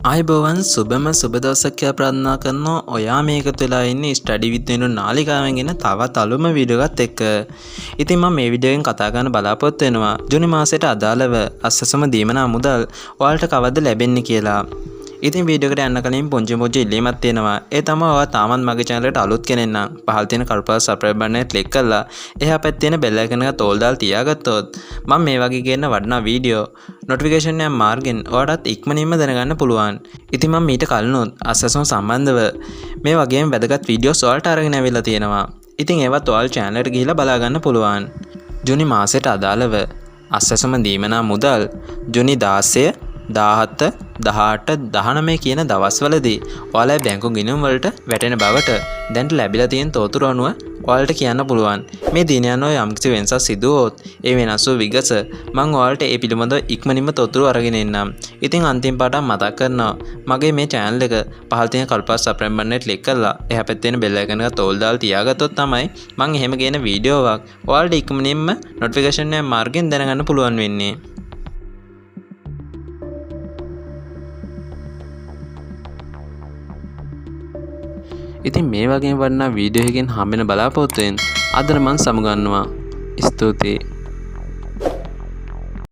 ආයිබෝවන් සුබම සුබ දවසක් කියලා ප්‍රාර්ථනා කරනවා. ඔයා මේකත් වෙලා ඉන්නේ ස්ටඩි විත් වෙනු නාලිකාවෙන් එන තවත් අලුම වීඩියෝ එකක් එක්ක. ඉතින් මම මේ වීඩියෝ එකෙන් කතා කරන්න බලාපොරොත්තු වෙනවා ජූනි මාසයට අදාළව අස්සසම දීමනා මුදල් ඔයාලට කවද්ද ලැබෙන්නේ කියලා. ඉතින් වීඩියෝ එකට යන්න කලින් පොන්චි ඉල්ලීමක් තියෙනවා. ඒ තමයි ඔයා තාමත් මගේ channel එකට අලුත් කෙනෙක් නම් පහළ තියෙන කරුපාර subscribe button එක click කරලා එහා පැත්තේ තියෙන bell icon එක තෝල් දාලා තියාගත්තොත් මම මේ වගේ කියන වටිනා වීඩියෝ notification එක මාර්ගෙන් ඔයාලට ඉක්මනින්ම දැනගන්න පුළුවන්. ඉතින් මම මීට කලිනුත් අස්සසම සම්බන්ධව මේ වගේම වැදගත් වීඩියෝස් ඔයාලට අරගෙන ආවිල්ලා තියෙනවා. ඉතින් ඒවත් ඔයාලා channel එකට ගිහිල්ලා බලා ගන්න පුළුවන්. ජූනි මාසයට අදාළව අස්සසම දීමනා මුදල් ජූනි 16 17 18 19 කියන දවස්වලදී ඔයාලගේ බැංකු ගිණුම් වලට වැටෙන බවට දැන් ලැබිලා තියෙන තොරතුරු අනුව ඔයාලට කියන්න පුළුවන්. මේ දින යනවා යම්කිසි වෙනසක් සිදු වුවොත් ඒ වෙනස් වූ විගස මම ඔයාලට ඒ පිළිබඳව ඉක්මනින්ම තොරතුරු අරගෙන එන්නම්. ඉතින් අන්තිම පාඩම් මතක් කරනවා මගේ මේ channel එක පහළ තියෙන කල්පස් subscribe button එක click කරලා එහා පැත්තේ තියෙන bell icon එක තෝල් දාලා තියාගත්තොත් තමයි මම එහෙම කියන වීඩියෝ එකක් ඔයාලට ඉක්මනින්ම notification එක මාර්ගෙන් දැනගන්න පුළුවන් වෙන්නේ. ඉතින් මේ වගේ වටිනා වීඩියෝ එකකින් හම්බෙන බලාපොරොත්තුෙන් අද මම සමුගන්නවා. ස්තුතියි.